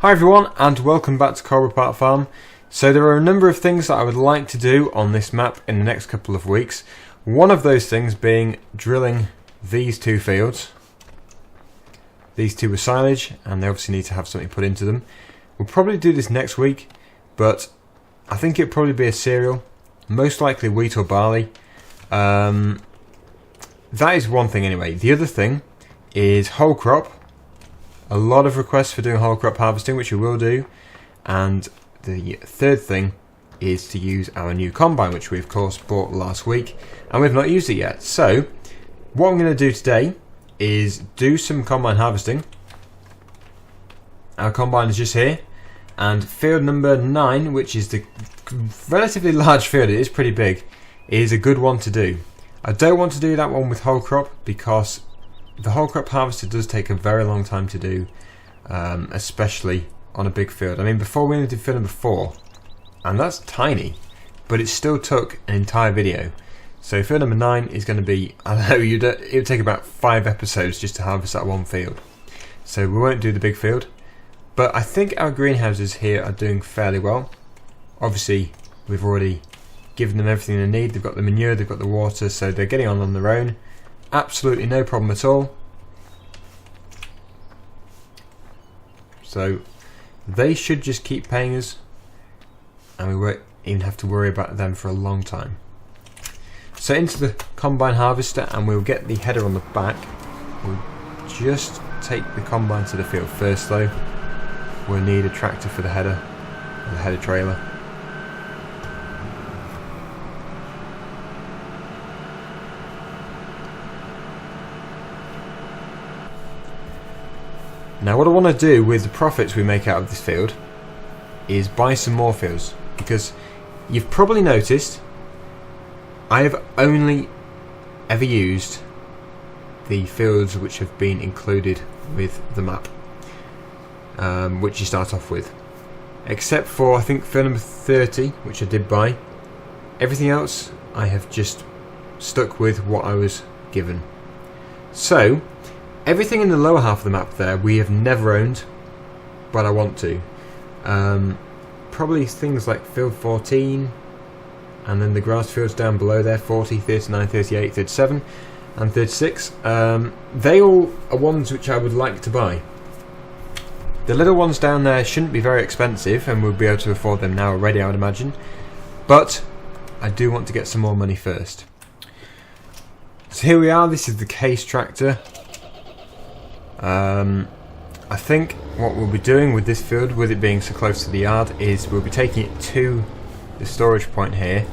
Hi everyone and welcome back to Coldborough Farm. So there are a number of things that I would like to do on this map in the next couple of weeks. One of those things being drilling these two fields. These two were silage and they obviously need to have something put into them. We'll probably do this next week, but I think it'll probably be a cereal, most likely wheat or barley. That is one thing anyway. The other thing is whole crop. A lot of requests for doing whole crop harvesting, which we will do. And the third thing is to use our new combine, which we of course bought last week, and we've not used it yet. So what I'm going to do today is do some combine harvesting. Our combine is just here, and field number 9, which is the relatively large field, it is pretty big, is a good one to do. I don't want to do that one with whole crop because the whole crop harvester does take a very long time to do, especially on a big field. I mean, before we only did field number 4, and that's tiny, but it still took an entire video. So field number 9 is going to be, I don't know, it would take about 5 episodes just to harvest that one field. So we won't do the big field, but I think our greenhouses here are doing fairly well. Obviously, we've already given them everything they need. They've got the manure, they've got the water, so they're getting on their own. Absolutely no problem at all. So they should just keep paying us, and we won't even have to worry about them for a long time. So into the combine harvester, and we'll get the header on the back. We'll just take the combine to the field first though. We'll need a tractor for the header, and the header trailer. Now what I want to do with the profits we make out of this field is buy some more fields, because you've probably noticed I have only ever used the fields which have been included with the map, which you start off with, except for I think field number 30, which I did buy. Everything else I have just stuck with what I was given. So everything in the lower half of the map there we have never owned, but I want to. Probably things like field 14, and then the grass fields down below there, 40, 39, 38, 37 and 36. They all are ones which I would like to buy. The little ones down there shouldn't be very expensive, and we'll be able to afford them now already, I would imagine. But I do want to get some more money first. So here we are, this is the case tractor. I think what we'll be doing with this field, with it being so close to the yard, is we'll be taking it to the storage point here,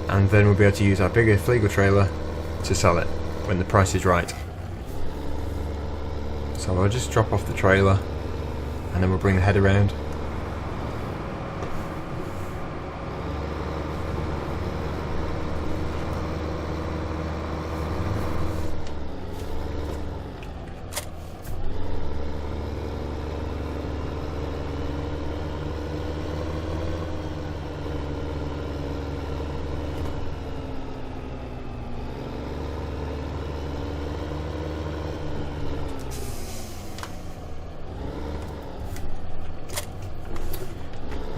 and then we'll be able to use our bigger Fleagle trailer to sell it when the price is right. So I'll just drop off the trailer, and then we'll bring the head around.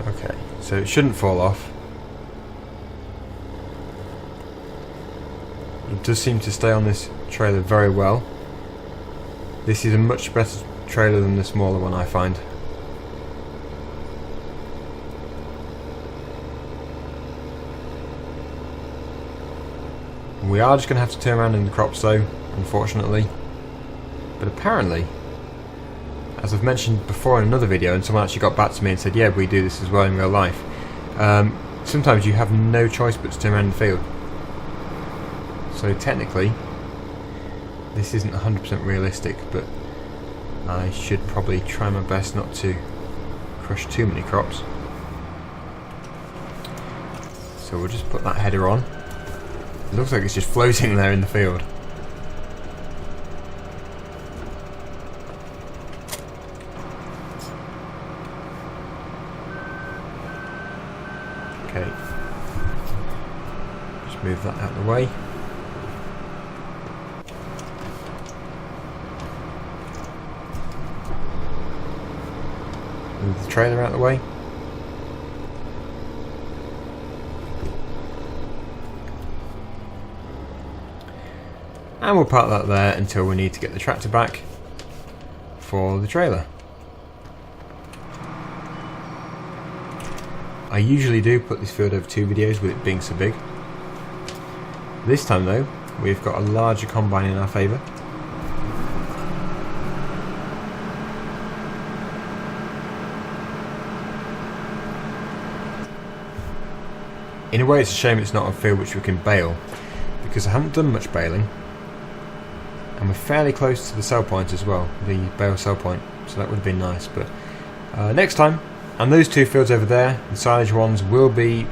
Okay, so it shouldn't fall off. It does seem to stay on this trailer very well. This is a much better trailer than the smaller one, I find. We are just going to have to turn around in the crops though, unfortunately. But apparently, as I've mentioned before in another video, and someone actually got back to me and said, yeah, we do this as well in real life. Sometimes you have no choice but to turn around the field. So technically, this isn't 100% realistic, but I should probably try my best not to crush too many crops. So we'll just put that header on. It looks like it's just floating there in the field. Okay, just move that out of the way. Move the trailer out of the way. And we'll park that there until we need to get the tractor back for the trailer. I usually do put this field over 2 videos with it being so big. This time though, we've got a larger combine in our favour. In a way it's a shame it's not a field which we can bale, because I haven't done much baling. And we're fairly close to the sell point as well, the bale sell point, so that would have been nice. But next time, and those 2 fields over there, the silage ones, will be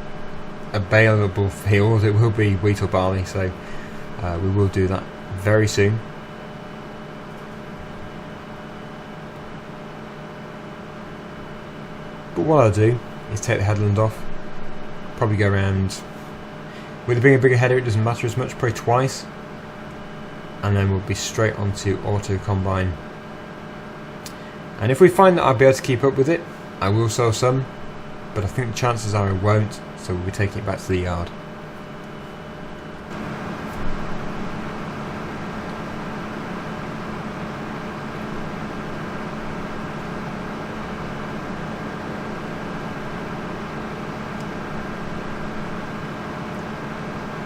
a baleable field. It will be wheat or barley, so we will do that very soon. But what I'll do is take the headland off, probably go around, with it being a bigger header it doesn't matter as much, probably twice. And then we'll be straight onto auto combine. And if we find that I'll be able to keep up with it, I will sell some, but I think the chances are I won't, so we'll be taking it back to the yard.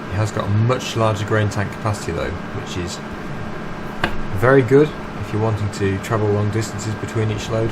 It has got a much larger grain tank capacity though, which is very good if you're wanting to travel long distances between each load.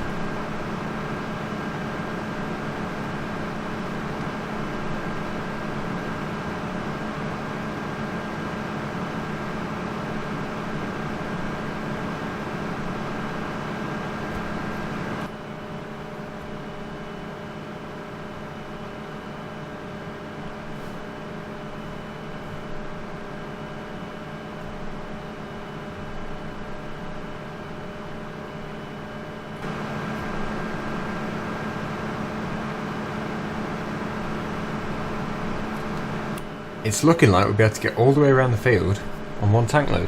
It's looking like we'll be able to get all the way around the field on 1 tank load,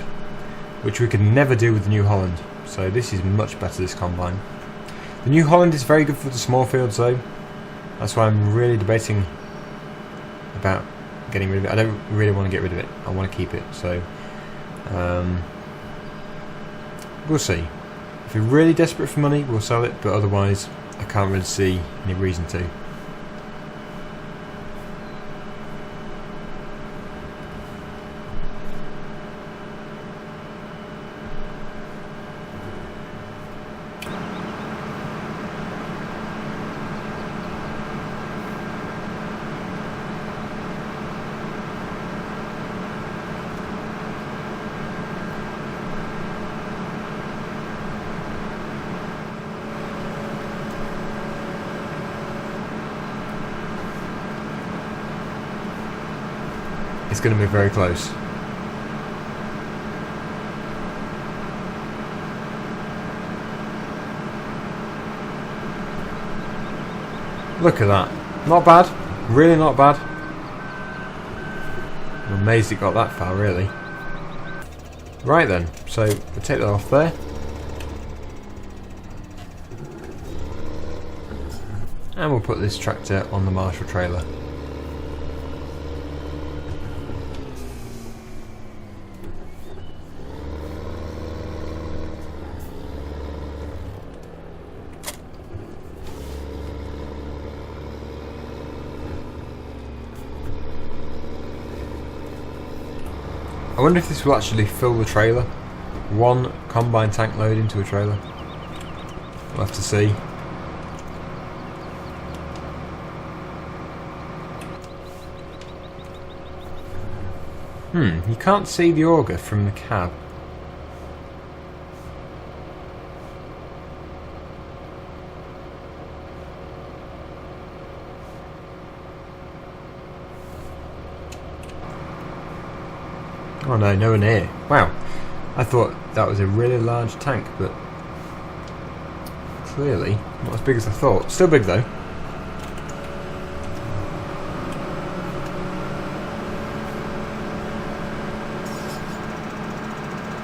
which we could never do with the New Holland, so this is much better, this combine. The New Holland is very good for the small fields though, that's why I'm really debating about getting rid of it. I don't really want to get rid of it, I want to keep it, so we'll see. If we're really desperate for money we'll sell it, but otherwise I can't really see any reason to. It's going to be very close. Look at that. Not bad. Really not bad. I'm amazed it got that far, really. Right then, so we'll take that off there. And we'll put this tractor on the Marshall trailer. I wonder if this will actually fill the trailer. 1 combine tank load into a trailer. We'll have to see. You can't see the auger from the cab. Oh no, nowhere near. Wow, I thought that was a really large tank, but clearly not as big as I thought. Still big though.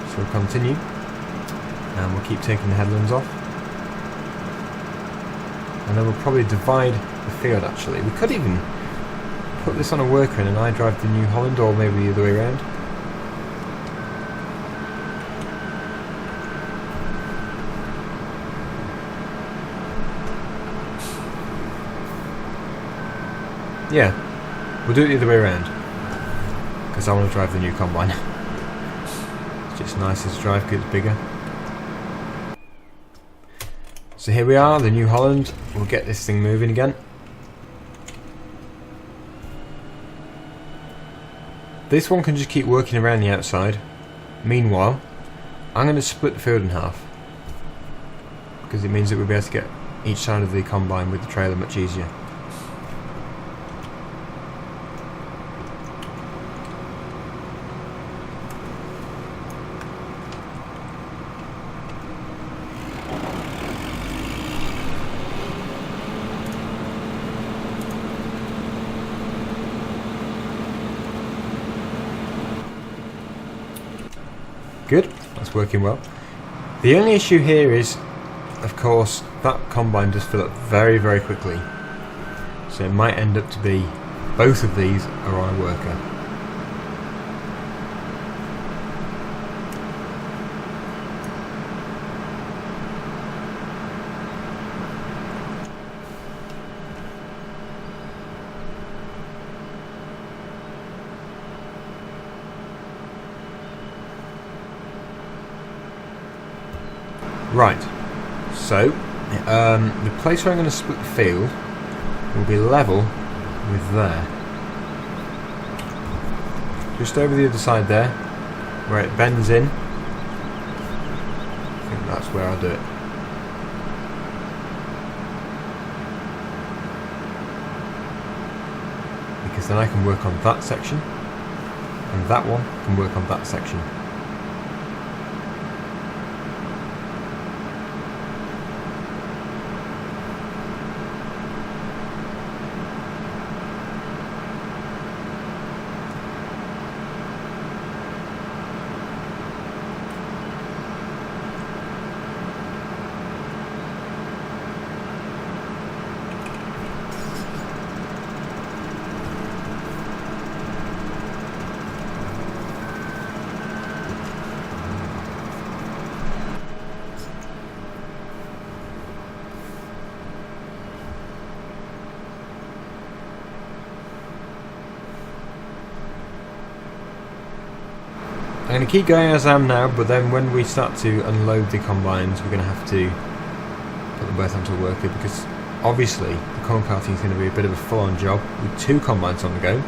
So we'll continue, and we'll keep taking the headlands off. And then we'll probably divide the field actually. We could even put this on a worker and I drive the New Holland, or maybe the other way around. Yeah, we'll do it the other way around. Because I want to drive the new combine. It's just nicer to drive because it's bigger. So here we are, the New Holland. We'll get this thing moving again. This one can just keep working around the outside. Meanwhile, I'm going to split the field in half. Because it means that we'll be able to get each side of the combine with the trailer much easier. Good, that's working well. The only issue here is, of course, that combine does fill up very, very quickly. So it might end up to be both of these are on a worker. Right, so the place where I'm going to split the field will be level with there. Just over the other side there, where it bends in. I think that's where I'll do it. Because then I can work on that section, and that one can work on that section. I'm going to keep going as I am now, but then when we start to unload the combines, we're going to have to put them both onto a worker, because obviously the corn carting is going to be a bit of a full-on job with two combines on the go.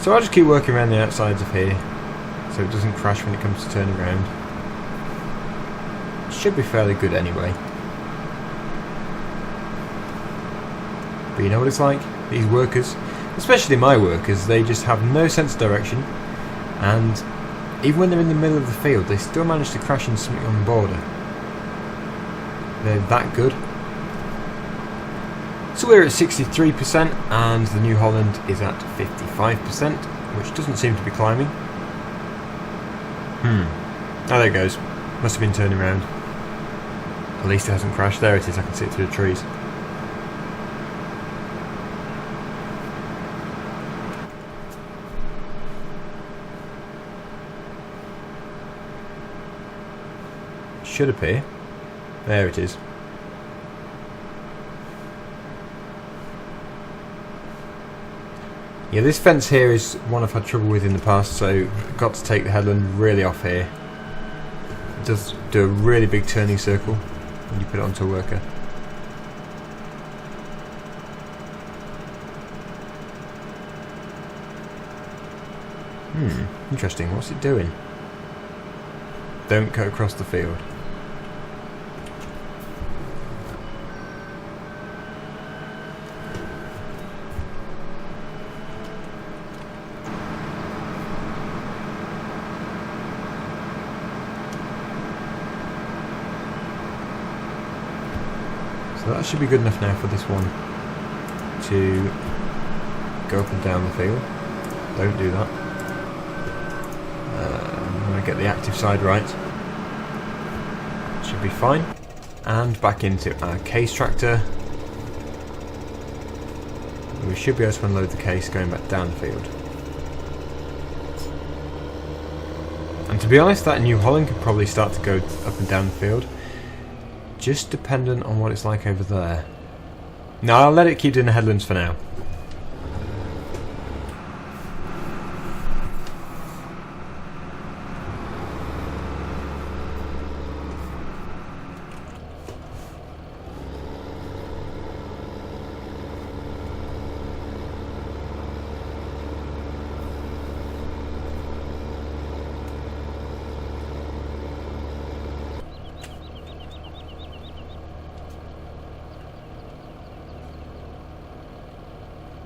So I'll just keep working around the outsides of here so it doesn't crash when it comes to turning around. It should be fairly good anyway. But you know what it's like? These workers, especially my workers, they just have no sense of direction. And even when they're in the middle of the field, they still manage to crash into something on the border. They're that good. So we're at 63% and the New Holland is at 55%, which doesn't seem to be climbing. Oh, there it goes. Must have been turning around. At least it hasn't crashed. There it is, I can see it through the trees. Should appear. There it is. Yeah, this fence here is one I've had trouble with in the past, so I've got to take the headland really off here. It does do a really big turning circle when you put it onto a worker. Interesting. What's it doing? Don't cut across the field. So that should be good enough now for this one to go up and down the field. Don't do that. I'm going to get the active side right. Should be fine. and back into our case tractor. We should be able to unload the case going back down the field. And to be honest, that new Holland could probably start to go up and down the field, just dependent on what it's like over there. No, I'll let it keep doing the headlands for now.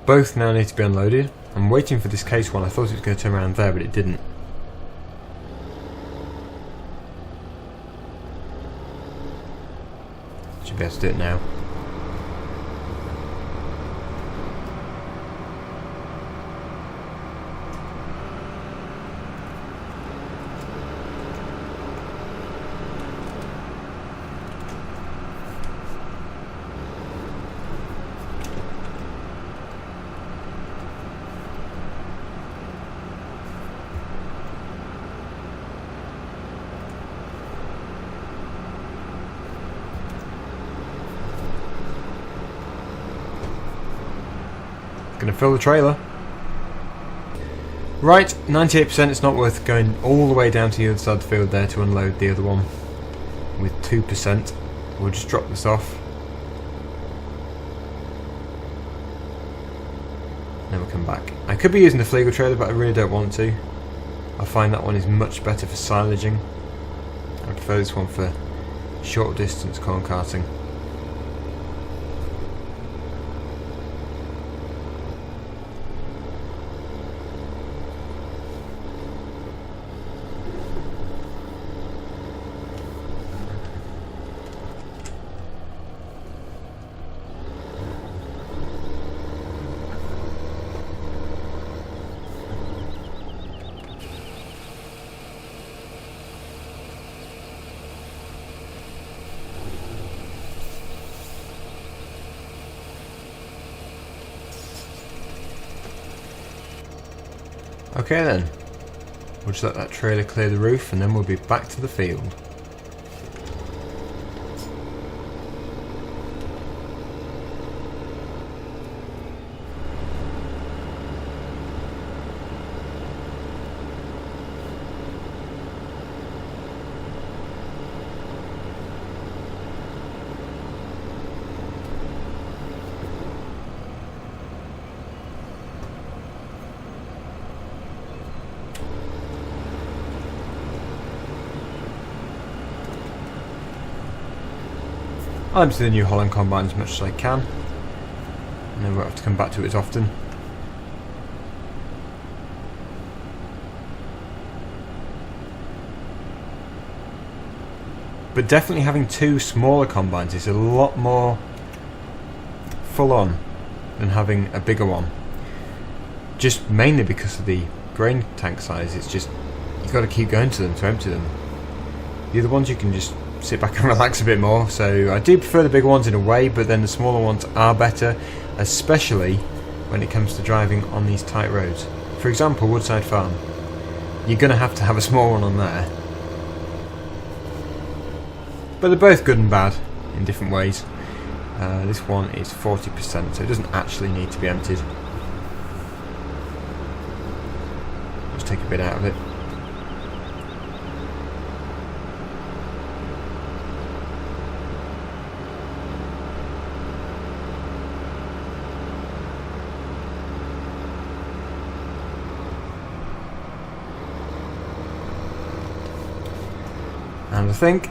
Both now need to be unloaded. I'm waiting for this case one. I thought it was going to turn around there, but it didn't. Should be able to do it now. Gonna fill the trailer. Right, 98%. It's not worth going all the way down to the other side of the field there to unload the other one with 2%. We'll just drop this off. Then we'll come back. I could be using the Fleagle trailer, but I really don't want to. I find that one is much better for silaging. I prefer this one for short distance corn carting. Okay then, we'll just let that trailer clear the roof and then we'll be back to the field. I'll empty the New Holland combine as much as I can, and then we'll have to come back to it as often. But definitely having two smaller combines is a lot more full on than having a bigger one. Just mainly because of the grain tank size. It's just, you've got to keep going to them to empty them. The other ones you can just sit back and relax a bit more, so I do prefer the bigger ones in a way, but then the smaller ones are better, especially when it comes to driving on these tight roads. For example, Woodside Farm. You're going to have a small one on there. But they're both good and bad in different ways. This one is 40%, so it doesn't actually need to be emptied. Just take a bit out of it. And I think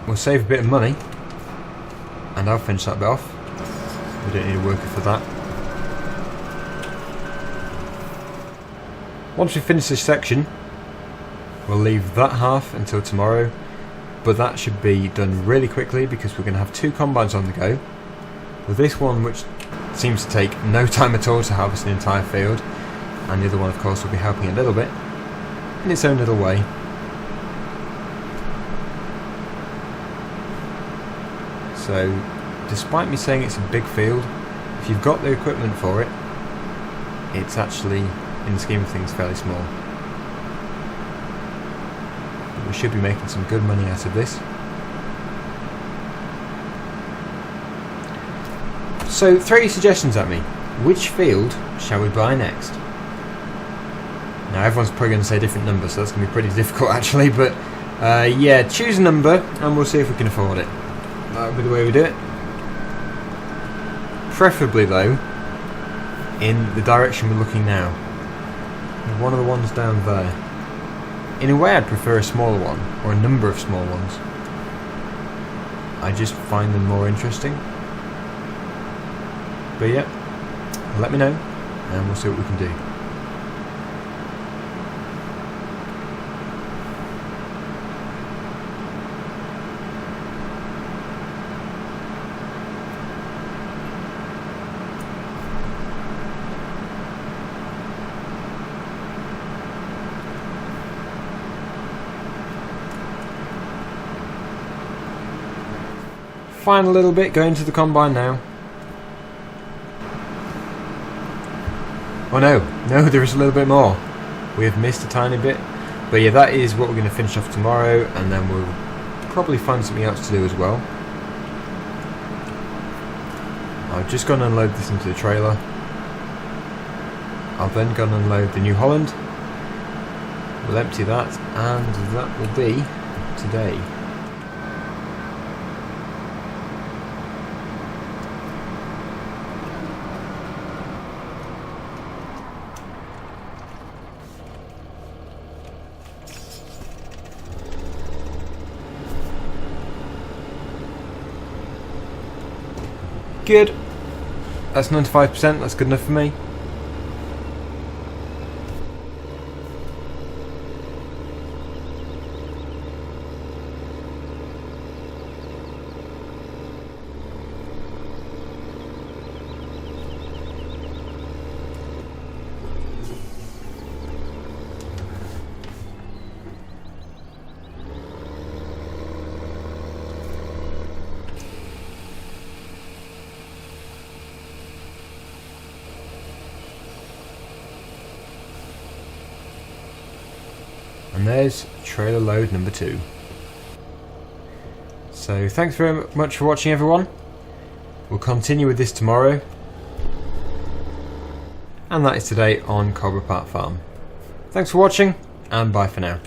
we'll save a bit of money, and I'll finish that bit off. We don't need a worker for that. Once we finish this section, we'll leave that half until tomorrow, but that should be done really quickly because we're going to have two combines on the go. With this one, which seems to take no time at all to harvest an entire field, and the other one of course will be helping a little bit in its own little way. So despite me saying it's a big field, if you've got the equipment for it, it's actually, in the scheme of things, fairly small. But we should be making some good money out of this. So throw your suggestions at me. Which field shall we buy next? Now everyone's probably going to say different numbers, so that's going to be pretty difficult actually, but yeah, choose a number and we'll see if we can afford it. That'll be the way we do it. Preferably though, in the direction we're looking now. One of the ones down there. In a way I'd prefer a smaller one, or a number of small ones. I just find them more interesting. But yeah, let me know and we'll see what we can do. Final little bit going to the combine now. Oh no, there is a little bit more. We have missed a tiny bit. But yeah, that is what we're going to finish off tomorrow, and then we'll probably find something else to do as well. I've just gone and unload this into the trailer. I'll then go and unload the New Holland. We'll empty that, and that will be today. Good. That's 95%, that's good enough for me. And there's trailer load number 2. So thanks very much for watching everyone. We'll continue with this tomorrow. And that is today on Coldborough Farm. Thanks for watching and bye for now.